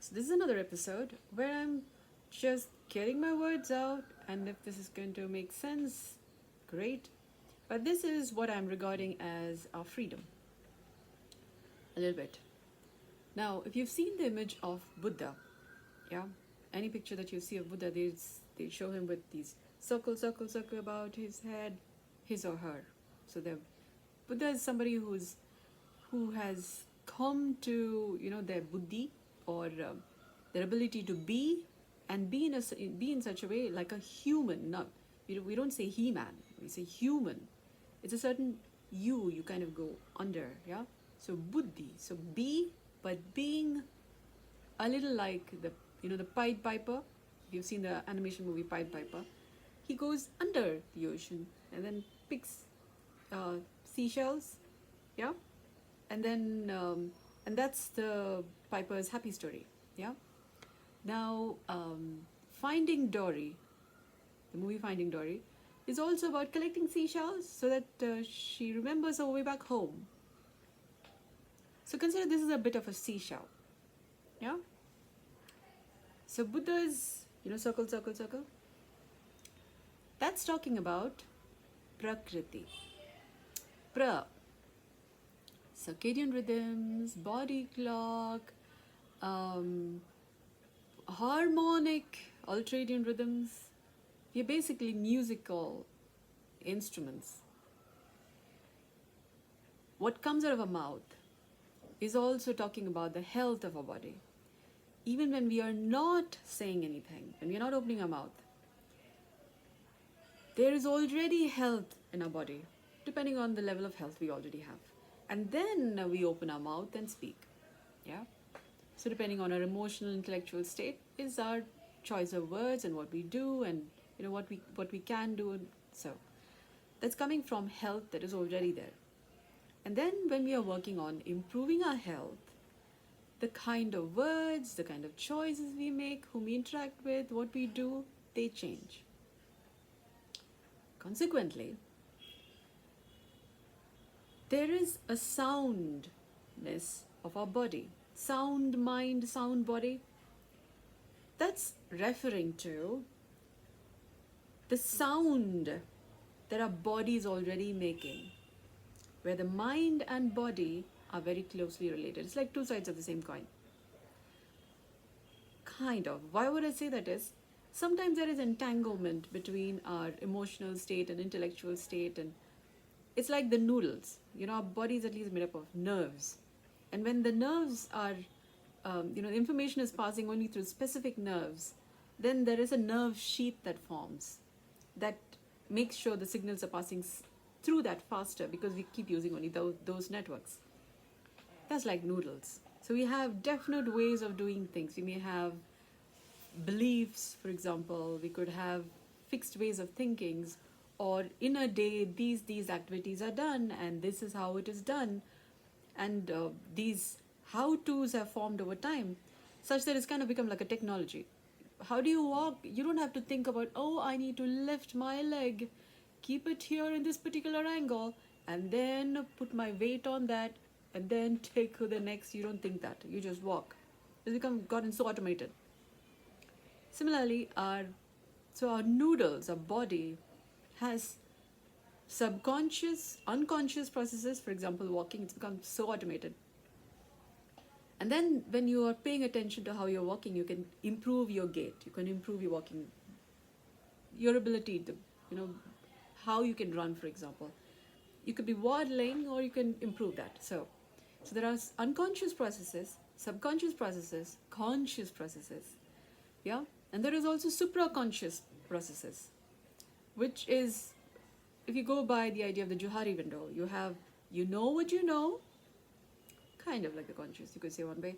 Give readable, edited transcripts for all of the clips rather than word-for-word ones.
So this is another episode where I'm just getting my words out, and if this is going to make sense, great. But this is what I'm regarding as our freedom, a little bit. Now, if you've seen the image of Buddha, yeah, any picture that you see of Buddha, they show him with these circle about his head, his or her. So the Buddha is somebody who has come to their buddhi, or their ability to be and be in such a way like a human. Not we don't say he-man, we say human. It's a certain you kind of go under, yeah. So buddhi, so be, but being a little like the Pied Piper. If you've seen the animation movie Pied Piper, he goes under the ocean and then picks seashells, yeah, and that's the Piper's happy story, yeah. Now, Finding Dory, the movie Finding Dory, is also about collecting seashells so that she remembers her way back home. So consider this is a bit of a seashell, yeah. So Buddha's, circle, circle, circle. That's talking about Prakriti. Circadian rhythms, body clock, um, harmonic ultradian rhythms. They're basically musical instruments. What comes out of our mouth is also talking about the health of our body. Even when we are not saying anything, when we are not opening our mouth, there is already health in our body, depending on the level of health we already have. And then we open our mouth and speak, yeah. So depending on our emotional, intellectual state is our choice of words and what we do, and what we can do. So that's coming from health that is already there. And then when we are working on improving our health, the kind of words, the kind of choices we make, whom we interact with, what we do, they change. Consequently, there is a soundness of our body. Sound mind, sound body. That's referring to the sound that our body is already making, where the mind and body are very closely related. It's like two sides of the same coin. Kind of. Why would I say that is? Sometimes there is entanglement between our emotional state and intellectual state, and it's like the noodles. Our body is at least made up of nerves. And when the nerves are, information is passing only through specific nerves, then there is a nerve sheath that forms that makes sure the signals are passing through that faster, because we keep using only those networks. That's like noodles. So we have definite ways of doing things. We may have beliefs, for example. We could have fixed ways of thinking, or in a day these activities are done and this is how it is done, and these how-tos have formed over time such that it's kind of become like a technology. How do you walk? You don't have to think about, oh, I need to lift my leg, keep it here in this particular angle, and then put my weight on that, and then take the next. You don't think that. You just walk. It's gotten so automated. Similarly, our noodles, our body, has subconscious, unconscious processes. For example, walking, it's become so automated. And then when you are paying attention to how you're walking, you can improve your gait, you can improve your walking, your ability to, how you can run, for example. You could be waddling, or you can improve that. So there are unconscious processes, subconscious processes, conscious processes, yeah. And there is also supraconscious processes, which is, if you go by the idea of the Johari window, you have, what you know, kind of like the conscious, you could say one way.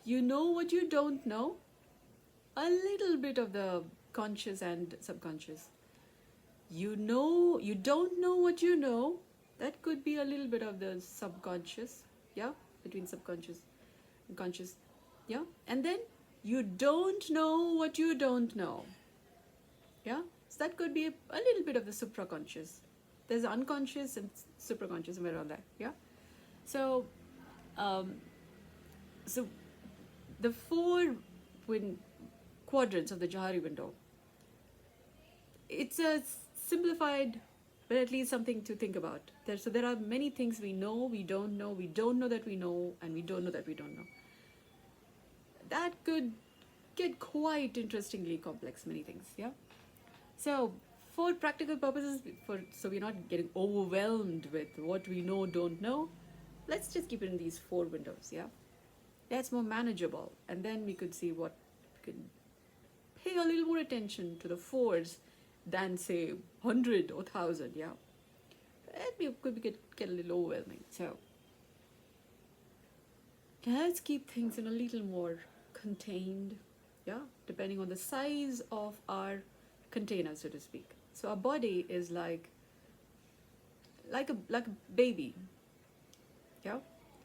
You know what you don't know, a little bit of the conscious and subconscious. You don't know what you know, that could be a little bit of the subconscious, yeah, between subconscious and conscious, yeah. And then you don't know what you don't know, yeah. So that could be a little bit of the supraconscious. There's unconscious and supraconscious, somewhere around that, yeah. So the four win- quadrants of the Johari window, it's a simplified, but at least something to think about. So there are many things we know, we don't know, we don't know that we know, and we don't know that we don't know. That could get quite interestingly complex, many things, yeah? So for practical purposes, so we're not getting overwhelmed with what we know, don't know, let's just keep it in these four windows, yeah? That's more manageable. And then we could see what we could pay a little more attention to the fours than say 100 or 1,000, yeah? It could get a little overwhelming. So let's keep things in a little more contained, yeah, depending on the size of our container, so to speak. So our body is like a baby, yeah.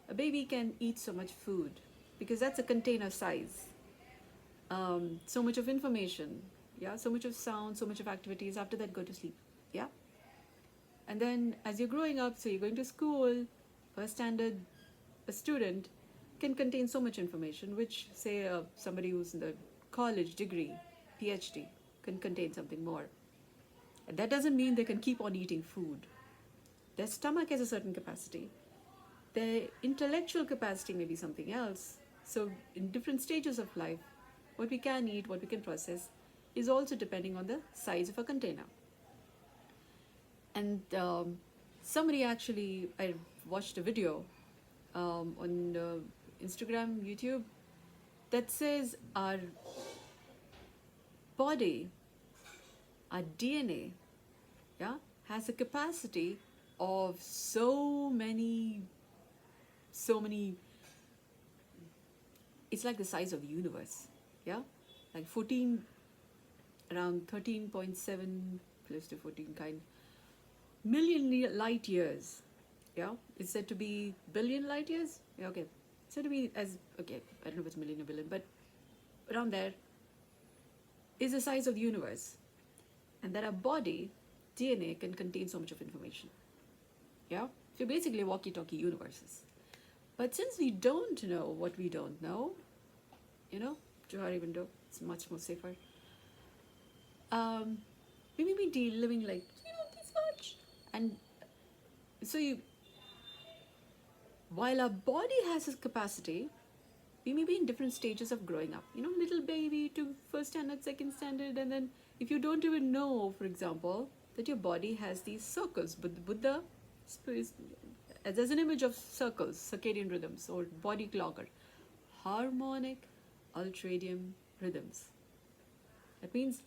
A baby can eat so much food because that's a container size. So much of information, yeah, so much of sound, so much of activities. After that, go to sleep, yeah. And then as you're growing up, so you're going to school, first standard, a student can contain so much information, which say somebody who's in the college degree, PhD, can contain something more. And that doesn't mean they can keep on eating food. Their stomach has a certain capacity. Their intellectual capacity may be something else. So in different stages of life, what we can eat, what we can process, is also depending on the size of a container. And somebody actually, I watched a video on Instagram, YouTube, that says our body, our DNA, yeah, has a capacity of so many, it's like the size of the universe, yeah, like 14, around 13.7, close to 14 kind, million light years, yeah, it's said to be billion light years, yeah, okay, it's said to be okay, I don't know if it's million or billion, but around there is the size of the universe, and that our body, DNA, can contain so much of information, yeah, so basically walkie-talkie universes. But since we don't know what we don't know, Johari window, it's much more safer. We may be living like, this much. And so while our body has its capacity, we may be in different stages of growing up. Little baby to first standard, second standard, and then if you don't even know, for example, that your body has these circles, but Buddha, there's an image of circles, circadian rhythms, or body clock, or harmonic ultradian rhythms. That means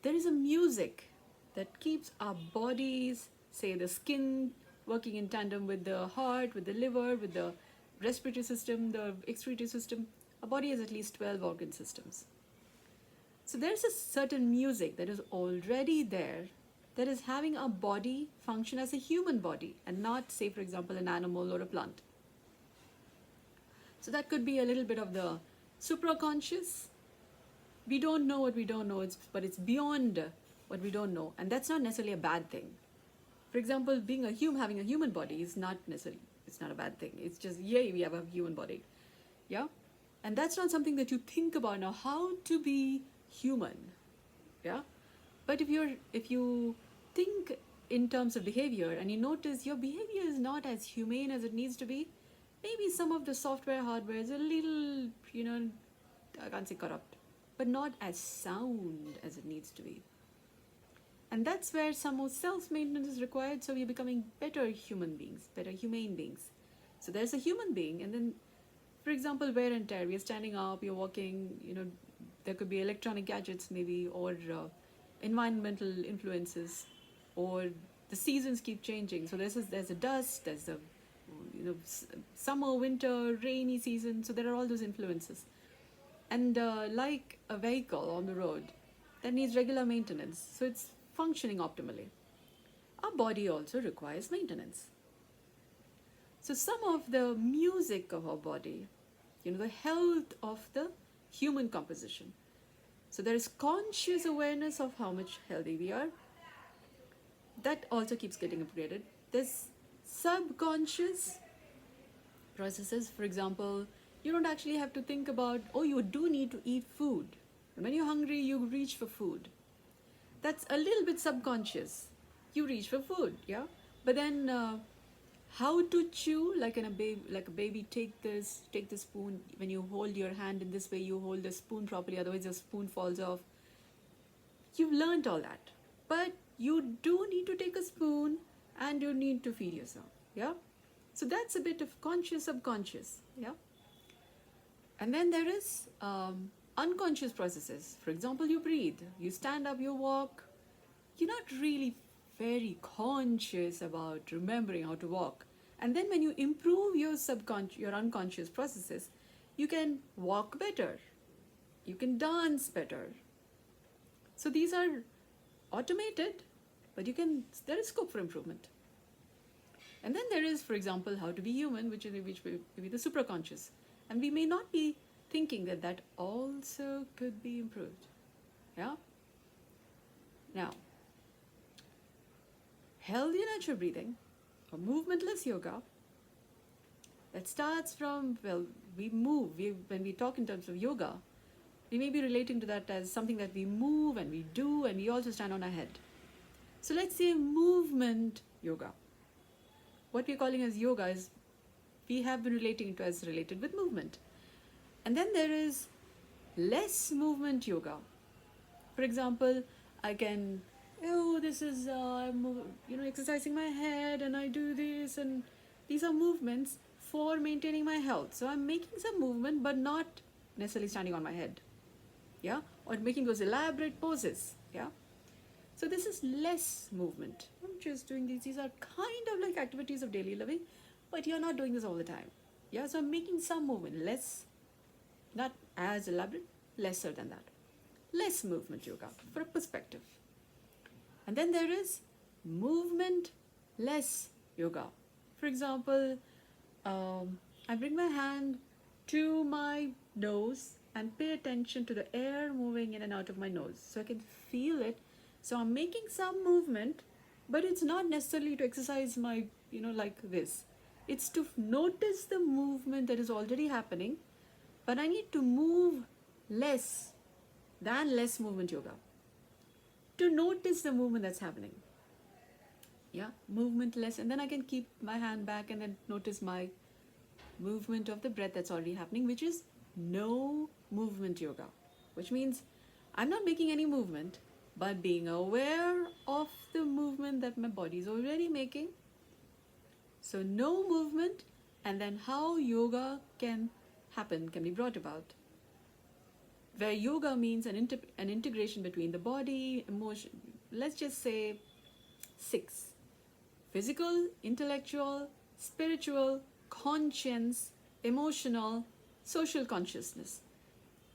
there is a music that keeps our bodies, say the skin, working in tandem with the heart, with the liver, with the respiratory system, the excretory system. Our body has at least 12 organ systems. So there's a certain music that is already there that is having our body function as a human body and not, say, for example, an animal or a plant. So that could be a little bit of the supraconscious. We don't know what we don't know, but it's beyond what we don't know. And that's not necessarily a bad thing. For example, being having a human body is not necessarily, it's not a bad thing. It's just, yay, we have a human body. Yeah? And that's not something that you think about now, how to be human. Yeah? But if you think in terms of behavior and you notice your behavior is not as humane as it needs to be, maybe some of the software, hardware is a little, I can't say corrupt, but not as sound as it needs to be. And that's where some more self-maintenance is required, so we're becoming better human beings, better humane beings. So there's a human being, and then, for example, wear and tear. We're standing up, you're walking, there could be electronic gadgets maybe, or environmental influences, or the seasons keep changing. So there's a dust, there's a summer, winter, rainy season. So there are all those influences. And like a vehicle on the road, that needs regular maintenance. So it's functioning optimally. Our body also requires maintenance. So some of the music of our body, the health of the human composition. So there is conscious awareness of how much healthy we are. That also keeps getting upgraded. There's subconscious processes. For example, You don't actually have to think about, oh, you do need to eat food. When you're hungry, you reach for food. That's a little bit subconscious. You reach for food, yeah? But then how to chew like a baby, take the spoon. When you hold your hand in this way, you hold the spoon properly, otherwise the spoon falls off. You've learned all that. But you do need to take a spoon and you need to feed yourself, yeah? So that's a bit of conscious, subconscious, yeah? And then there is unconscious processes. For example, you breathe, you stand up, you walk. You're not really very conscious about remembering how to walk. And then when you improve your your unconscious processes, you can walk better, you can dance better. So these are automated, but there is scope for improvement. And then there is, for example, how to be human, which will be the supraconscious. And we may not be thinking that that also could be improved. Yeah? Now, healthy natural breathing or movementless yoga, that starts from, well, we move. When we talk in terms of yoga, we may be relating to that as something that we move and we do, and we also stand on our head. So let's say movement yoga. What we're calling as yoga is, we have been relating to as related with movement. And then there is less movement yoga. For example, I can, this is, I'm exercising my head and I do this, and these are movements for maintaining my health. So I'm making some movement, but not necessarily standing on my head, yeah, or making those elaborate poses, yeah. So this is less movement. I'm just doing these. These are kind of like activities of daily living, but you're not doing this all the time, yeah. So I'm making some movement, less, not as elaborate, lesser than that. Less movement yoga for a perspective. And then there is movement less yoga. For example, I bring my hand to my nose and pay attention to the air moving in and out of my nose, so I can feel it. So I'm making some movement, but it's not necessarily to exercise my, like this. It's to notice the movement that is already happening, but I need to move less than less movement yoga to notice the movement that's happening. Yeah, movement less, and then I can keep my hand back and then notice my movement of the breath that's already happening, which is no movement yoga, which means I'm not making any movement, but being aware of the movement that my body is already making. So no movement, and then how yoga can happen, can be brought about, where yoga means an integration between the body, emotion, let's just say 6: physical, intellectual, spiritual, conscience, emotional, social consciousness.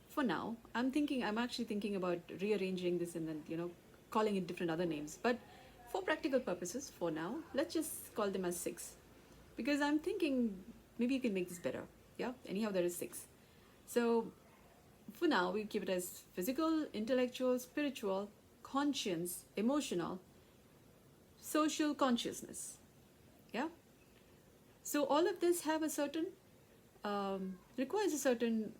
For now, I'm actually thinking about rearranging this and then, calling it different other names. But for practical purposes, for now, let's just call them as 6. Because I'm thinking maybe you can make this better. Yeah, anyhow, there is 6. So for now, we keep it as physical, intellectual, spiritual, conscience, emotional, social consciousness. Yeah. So all of this have a certain, requires a certain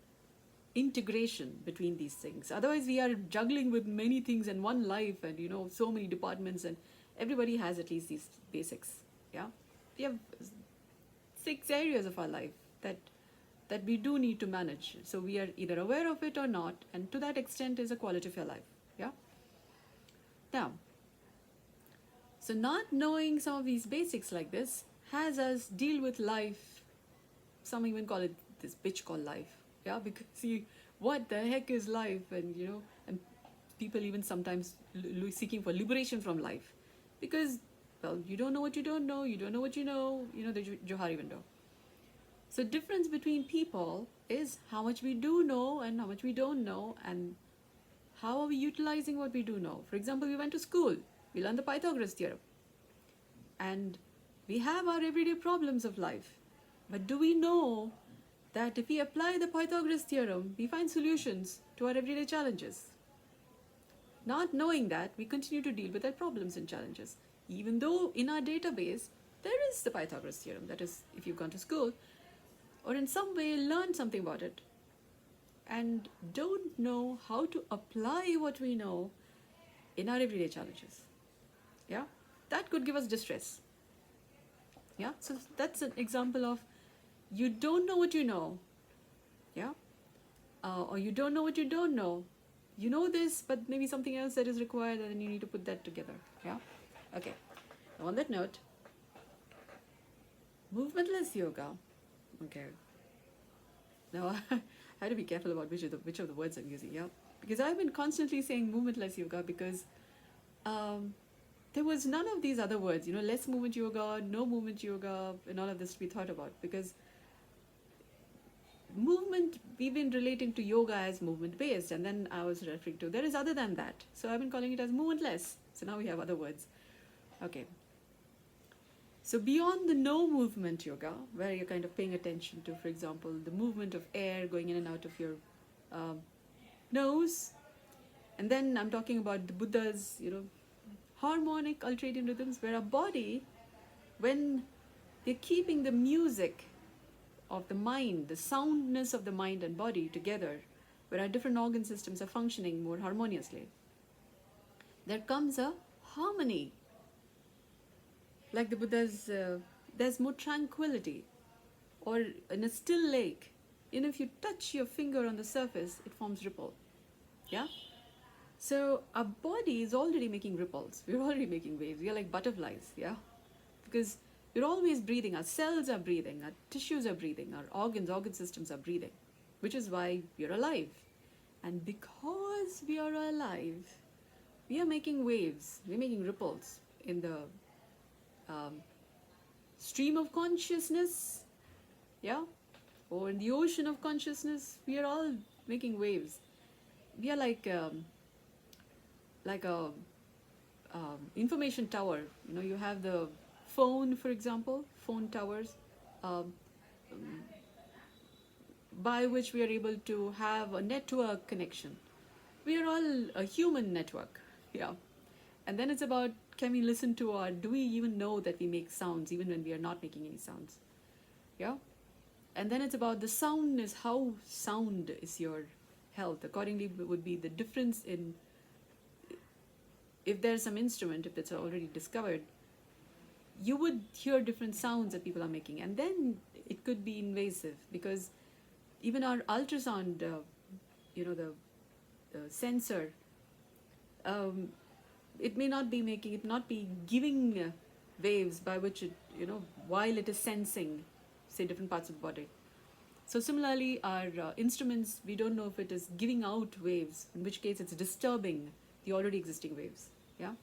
integration between these things. Otherwise, we are juggling with many things in one life, and so many departments, and everybody has at least these basics. Yeah, we have 6 areas of our life that we do need to manage. So we are either aware of it or not, and to that extent is a quality of your life. Yeah. Now, so not knowing some of these basics like this has us deal with life. Some even call it this bitch called life. Yeah, because see, what the heck is life? And and people even sometimes seeking for liberation from life, because, well, you don't know what you don't know, you don't know what you know, the Johari window. So difference between people is how much we do know and how much we don't know, and how are we utilizing what we do know. For example, we went to school, we learned the Pythagoras theorem, and we have our everyday problems of life. But do we know that if we apply the Pythagoras theorem, we find solutions to our everyday challenges? Not knowing that, we continue to deal with our problems and challenges, even though in our database there is the Pythagoras theorem. That is, if you've gone to school, or in some way learn something about it and don't know how to apply what we know in our everyday challenges. Yeah, that could give us distress. Yeah, so that's an example of you don't know what you know. Yeah, or you don't know what you don't know. You know this, but maybe something else that is required, and then you need to put that together. Yeah, okay. On that note, movementless yoga. Okay. Now I had to be careful about which of the words I'm using. Yeah, because I've been constantly saying movementless yoga because there was none of these other words. Less movement yoga, no movement yoga, and all of this to be thought about because movement we've been relating to yoga as movement based, and then I was referring to there is other than that. So I've been calling it as movementless. So now we have other words. Okay. So beyond the no movement yoga, where you're kind of paying attention to, for example, the movement of air going in and out of your nose, and then I'm talking about the Buddha's, harmonic ultradian rhythms, where our body, when they're keeping the music of the mind, the soundness of the mind and body together, where our different organ systems are functioning more harmoniously, there comes a harmony. Like the Buddha's, there's more tranquility. Or in a still lake, if you touch your finger on the surface, it forms ripple. Yeah? So our body is already making ripples. We're already making waves. We are like butterflies. Yeah? Because we're always breathing. Our cells are breathing. Our tissues are breathing. Our organ systems are breathing. Which is why we're alive. And because we are alive, we are making waves. We're making ripples in the stream of consciousness, yeah, or in the ocean of consciousness. We are all making waves. We are like a information tower. You have the phone, for example, phone towers, by which we are able to have a network connection. We are all a human network, yeah. And then it's about, can we listen to, or do we even know that we make sounds even when we are not making any sounds? Yeah? And then it's about the soundness, how sound is your health. Accordingly, would be the difference in, if there's some instrument, if it's already discovered, you would hear different sounds that people are making. And then it could be invasive because even our ultrasound, the sensor, it may not be giving waves by which it, while it is sensing, say, different parts of the body. So similarly, our instruments, we don't know if it is giving out waves, in which case it's disturbing the already existing waves. Yeah.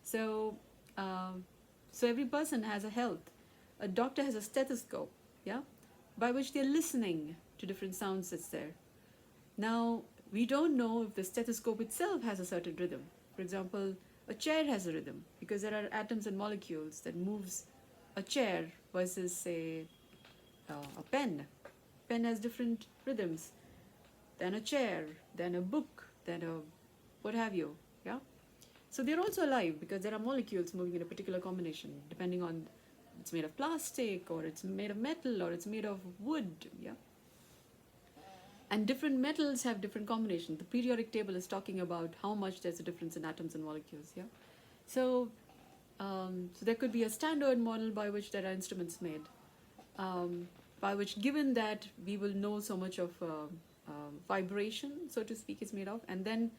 So, so every person has a health. A doctor has a stethoscope. Yeah, by which they're listening to different sounds that's there. Now, we don't know if the stethoscope itself has a certain rhythm. For example, a chair has a rhythm because there are atoms and molecules that moves a chair versus, say, a pen. Pen has different rhythms than a chair, than a book, than a what have you. Yeah. So they're also alive because there are molecules moving in a particular combination, depending on it's made of plastic or it's made of metal or it's made of wood. Yeah. And different metals have different combinations. The periodic table is talking about how much there's a difference in atoms and molecules. Yeah, so so there could be a standard model by which there are instruments made, by which, given that we will know so much of vibration, so to speak, is made of, and then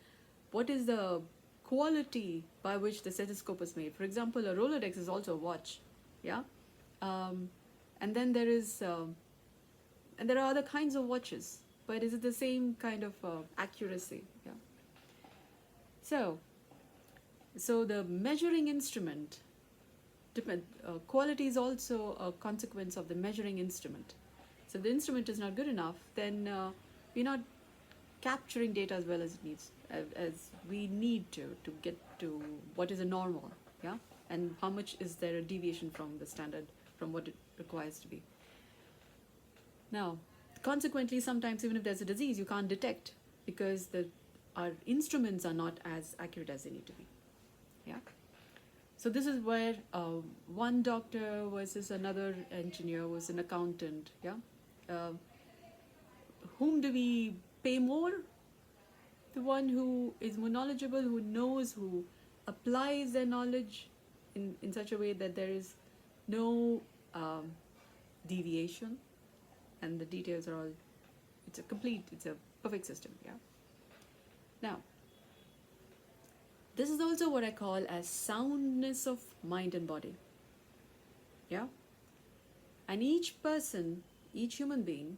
what is the quality by which the stethoscope is made. For example, a Rolodex is also a watch. Yeah, and then there is and there are other kinds of watches. But is it the same kind of accuracy? Yeah. So the measuring instrument, quality is also a consequence of the measuring instrument. So if the instrument is not good enough, then we're not capturing data as well as it needs, as we need to get to what is a normal, yeah, and how much is there a deviation from the standard, from what it requires to be. Now, consequently, sometimes even if there's a disease, you can't detect because our instruments are not as accurate as they need to be. Yeah. So this is where one doctor versus another engineer was an accountant. Yeah. uh, whom do we pay more? The one who is more knowledgeable, who knows, who applies their knowledge in such a way that there is no um, deviation, and the details are all, it's a perfect system. Yeah. Now, this is also what I call as soundness of mind and body. Yeah. And each person, each human being,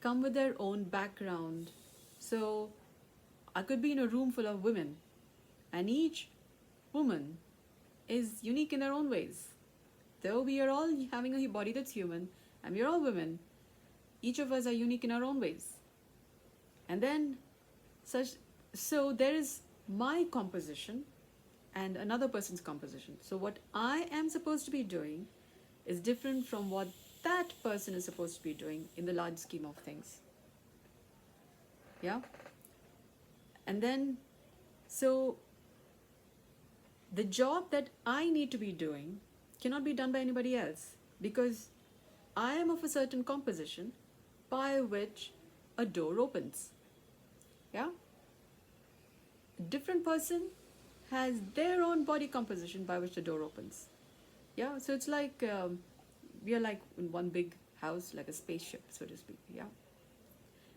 come with their own background. So I could be in a room full of women, and each woman is unique in their own ways. Though we are all having a body that's human, and we are all women, each of us are unique in our own ways. And then, so there is my composition and another person's composition. So what I am supposed to be doing is different from what that person is supposed to be doing in the large scheme of things. Yeah? And then, so the job that I need to be doing cannot be done by anybody else, because I am of a certain composition by which a door opens. Yeah? A different person has their own body composition by which the door opens. Yeah? So it's like we are like in one big house, like a spaceship, so to speak. Yeah?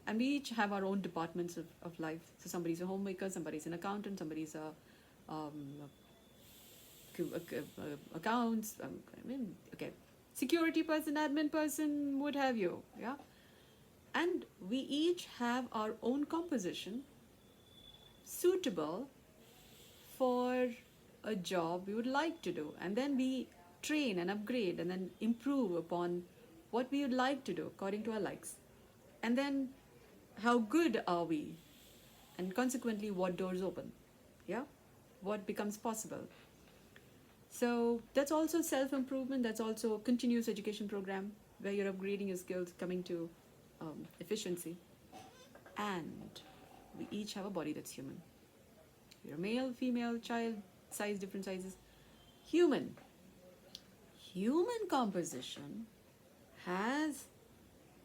And we each have our own departments of life. So somebody's a homemaker, somebody's an accountant, somebody's accounts, security person, admin person, what have you. Yeah. And we each have our own composition suitable for a job we would like to do, and then we train and upgrade and then improve upon what we would like to do according to our likes. And then how good are we, and consequently what doors open. Yeah, what becomes possible. So that's also self-improvement. That's also a continuous education program where you're upgrading your skills, coming to efficiency. And we each have a body that's human. You're male, female, child, size, different sizes. Human composition has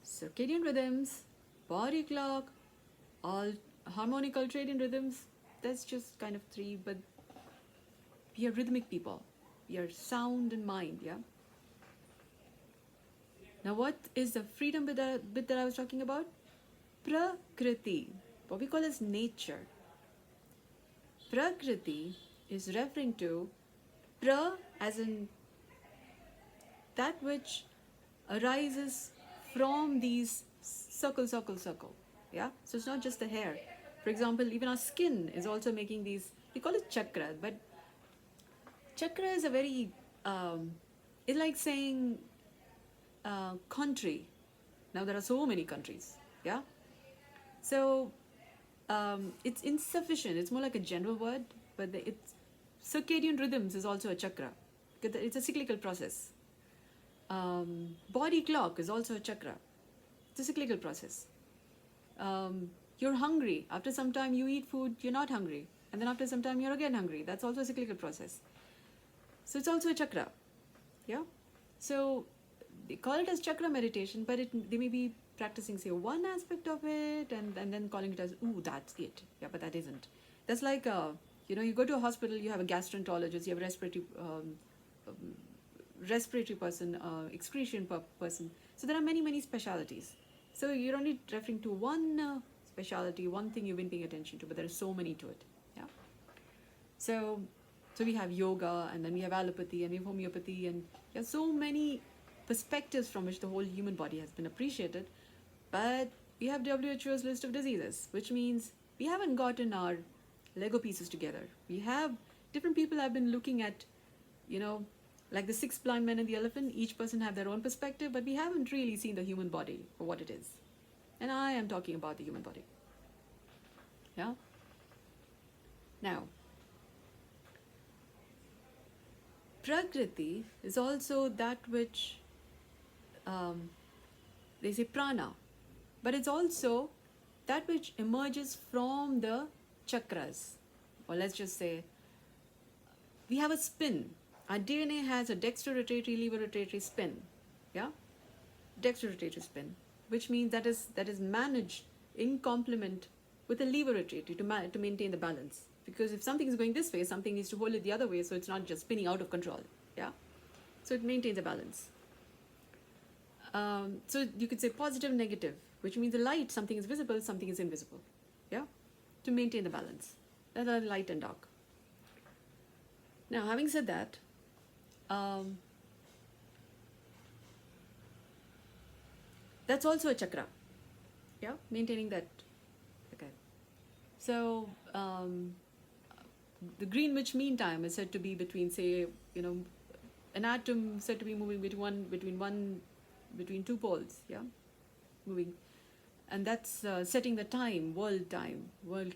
circadian rhythms, body clock, all harmonic ultradian rhythms. That's just kind of three, but we are rhythmic people. We are sound in mind, yeah? Now what is the freedom bit that I was talking about? Prakriti, what we call as nature. Prakriti is referring to pra as in that which arises from these circle. Yeah? So it's not just the hair. For example, even our skin is also making these, we call it chakra, but chakra is a very, it's like saying country. Now there are so many countries, yeah? So it's insufficient. It's more like a general word, but it's circadian rhythms is also a chakra. It's a cyclical process. Body clock is also a chakra. It's a cyclical process. You're hungry. After some time you eat food, you're not hungry. And then after some time you're again hungry. That's also a cyclical process. So it's also a chakra. Yeah? So they call it as chakra meditation, but they may be practicing, say, one aspect of it and then calling it as, ooh, that's it. Yeah, but that isn't. That's like, you go to a hospital, you have a gastroenterologist, you have a respiratory person, excretion person. So there are many specialities. So you're only referring to one specialty, one thing you've been paying attention to, but there are so many to it. Yeah. So we have yoga, and then we have allopathy, and we have homeopathy, and there are so many perspectives from which the whole human body has been appreciated. But we have WHO's list of diseases, which means we haven't gotten our Lego pieces together. We have different people have been looking at, like the 6 blind men and the elephant. Each person have their own perspective, but we haven't really seen the human body for what it is. And I am talking about the human body. Yeah? Now, Prakriti is also that which they say prana, but it's also that which emerges from the chakras. Or let's just say, we have a spin. Our DNA has a dextrorotatory, levorotatory spin. Yeah? Dextrorotatory spin. which means that is managed in complement with a lever rotator to maintain the balance. Because if something is going this way, something needs to hold it the other way, so it's not just spinning out of control. Yeah, so it maintains a balance. So you could say positive, negative, which means the light, something is visible, something is invisible. Yeah, to maintain the balance. That are light and dark. Now, having said that, that's also a chakra. Yeah, maintaining that. Okay. So the Greenwich Mean Time is said to be between, say, an atom said to be moving between two poles. Yeah, moving, and that's setting the time, world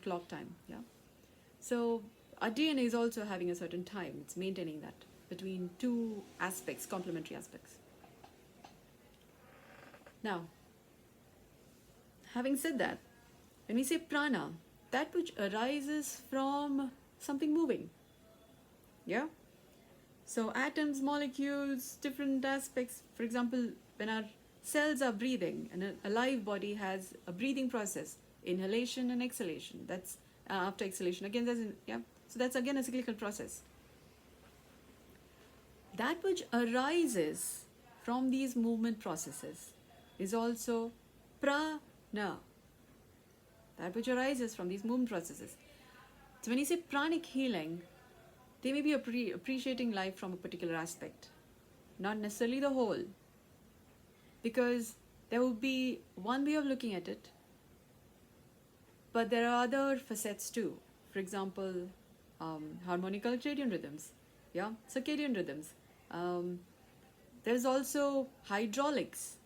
clock time. Yeah. So our DNA is also having a certain time. It's maintaining that between two aspects, complementary aspects. Now, having said that, when we say prana, that which arises from something moving. Yeah? So atoms, molecules, different aspects. For example, when our cells are breathing, and a live body has a breathing process, inhalation and exhalation. That's after exhalation. Again, so that's again a cyclical process. That which arises from these movement processes is also prana. That which arises from these movement processes. So when you say pranic healing, they may be appreciating life from a particular aspect, not necessarily the whole. Because there will be one way of looking at it, but there are other facets too. For example, harmonical circadian rhythms, circadian rhythms. There's also hydraulics.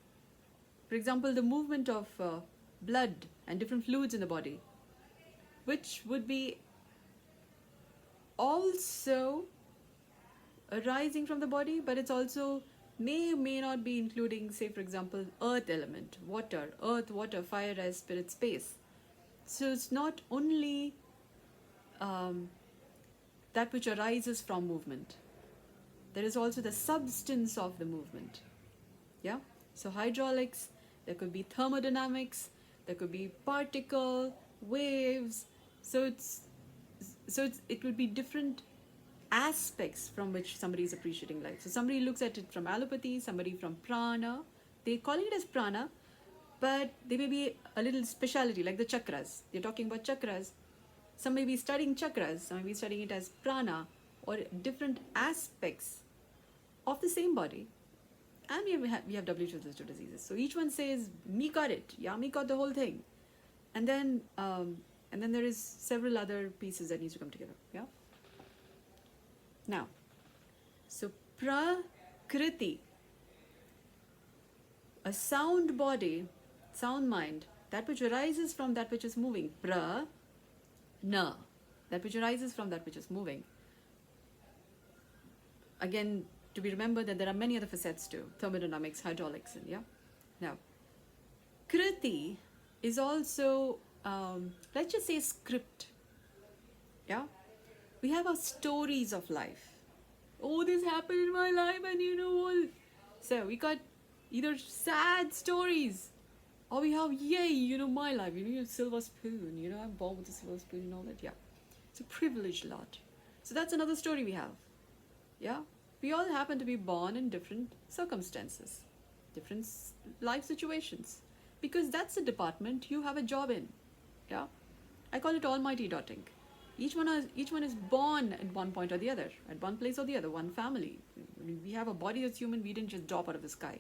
For example, the movement of blood and different fluids in the body, which would be also arising from the body, but it's also may not be including, say, for example, earth element, water, fire, air, spirit, space. So it's not only that which arises from movement. There is also the substance of the movement. Yeah. So hydraulics, there could be thermodynamics, there could be particle, waves. So it would be different aspects from which somebody is appreciating life. So somebody looks at it from allopathy, somebody from prana. They call it as prana, but they may be a little speciality, like the chakras. They're talking about chakras. Some may be studying chakras, some may be studying it as prana, or different aspects of the same body. And we have WHO diseases. So each one says, me got it. Yeah, me got the whole thing. And then there is several other pieces that needs to come together. Yeah. Now, so Prakriti, a sound body, sound mind, that which arises from that which is moving. Prana, that which arises from that which is moving. Again, to be remembered that there are many other facets too, thermodynamics, hydraulics, and yeah. Now, Kriti is also, let's just say, script. Yeah, we have our stories of life. Oh, this happened in my life, and all. So we got either sad stories, or we have, yay, my life, silver spoon, I'm born with a silver spoon and all that. Yeah, it's a privileged lot. So that's another story we have. Yeah, we all happen to be born in different circumstances, different life situations, because that's the department you have a job in. Yeah, I call it almighty dotting. Each one is born at one point or the other, at one place or the other, one family. We have a body that's human. We didn't just drop out of the sky.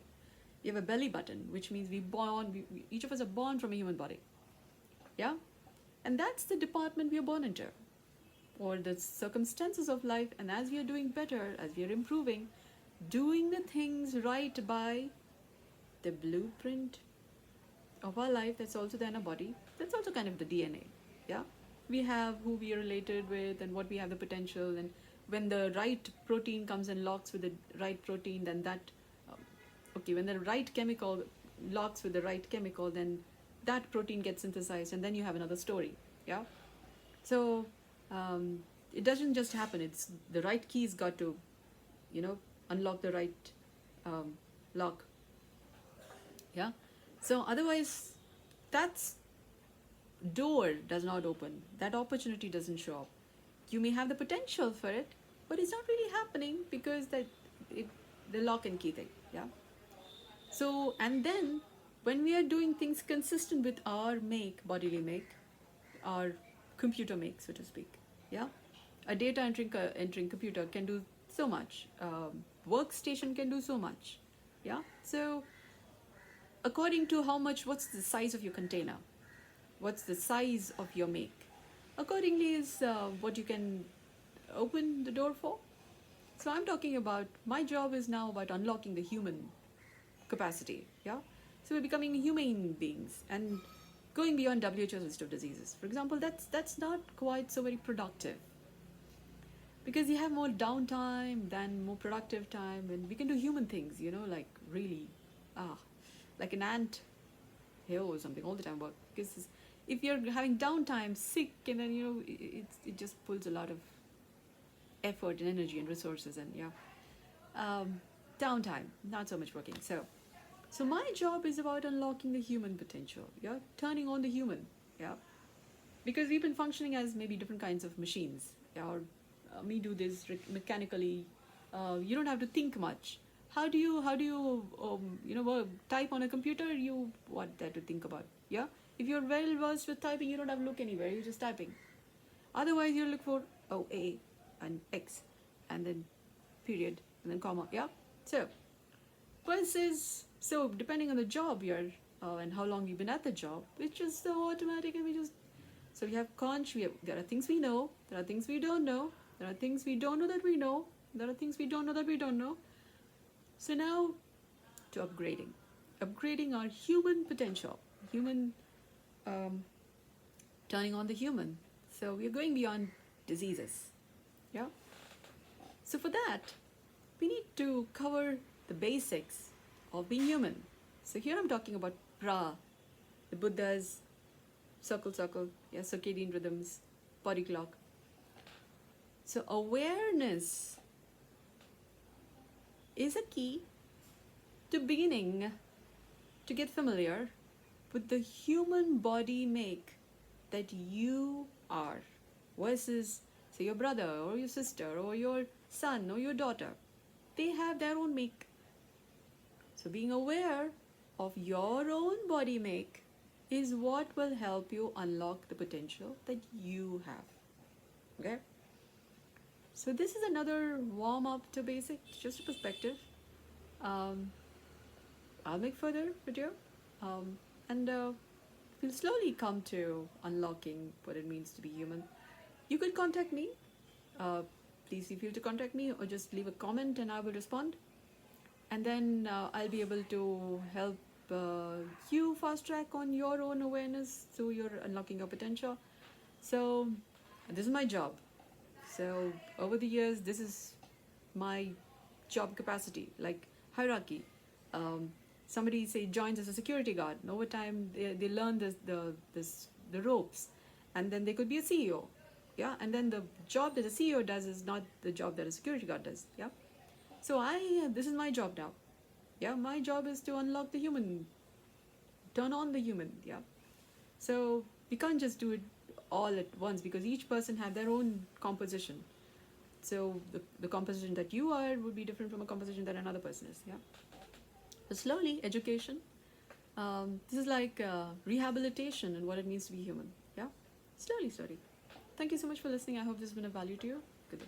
We have a belly button, which means each of us are born from a human body. Yeah, and that's the department we are born into, or the circumstances of life. And as we are doing better, as we are improving, doing the things right by the blueprint of our life, that's also there in our body. That's also kind of the DNA. Yeah, we have who we are related with and what we have the potential. And when the right protein comes and locks with the right protein, then when the right chemical locks with the right chemical, then that protein gets synthesized, and then you have another story. Yeah, so it doesn't just happen. It's the right key's got to, unlock the right lock. Yeah, So otherwise, that's door does not open, that opportunity doesn't show up. You may have the potential for it, but it's not really happening because it, the lock and key thing. Yeah. So, and then when we are doing things consistent with our make, bodily make, our computer make, so to speak, yeah, a data entering computer can do so much. Workstation can do so much. Yeah. So according to how much, what's the size of your container, what's the size of your make, accordingly is what you can open the door for. So I'm talking about, my job is now about unlocking the human capacity. Yeah. So we're becoming human beings and going beyond WHO's list of diseases, for example. That's not quite so very productive, because you have more downtime than more productive time, and we can do human things, like really, ah, like an ant hill or something all the time. But because if you're having downtime, sick, and then it just pulls a lot of effort and energy and resources, and downtime, not so much working. So my job is about unlocking the human potential, yeah, turning on the human, yeah, because we've been functioning as maybe different kinds of machines, yeah, or me do this mechanically. You don't have to think much. How do you type on a computer? You what there to think about, yeah. If you're well versed with typing, you don't have to look anywhere. You're just typing. Otherwise, you look for A and X, and then period, and then comma, yeah. So depending on the job you're and how long you've been at the job, it's just so automatic, and so we have there are things we know, there are things we don't know, there are things we don't know that we know, there are things we don't know that we don't know. So now to upgrading our human potential, turning on the human. So we are going beyond diseases, yeah. So for that, we need to cover the basics of being human. So here I'm talking about the Buddha's circle, yeah, circadian rhythms, body clock. So awareness is a key to beginning to get familiar with the human body make that you are, versus, say, your brother or your sister or your son or your daughter. They have their own make. So being aware of your own body make is what will help you unlock the potential that you have. Okay? So this is another warm-up to basic, just a perspective. I'll make further video, and we'll slowly come to unlocking what it means to be human. You could contact me. Please feel free to contact me, or just leave a comment and I will respond. And then I'll be able to help you fast track on your own awareness through your unlocking your potential. So this is my job. So over the years, this is my job capacity, like hierarchy. Somebody say joins as a security guard, and over time they learn the ropes, and then they could be a CEO, yeah. And then the job that a CEO does is not the job that a security guard does, yeah. So this is my job now, yeah. My job is to unlock the human, turn on the human, yeah. So we can't just do it all at once, because each person have their own composition. So the composition that you are would be different from a composition that another person is, yeah. So slowly, education. This is like rehabilitation and what it means to be human, yeah. Slowly. Thank you so much for listening. I hope this has been of value to you. Good day.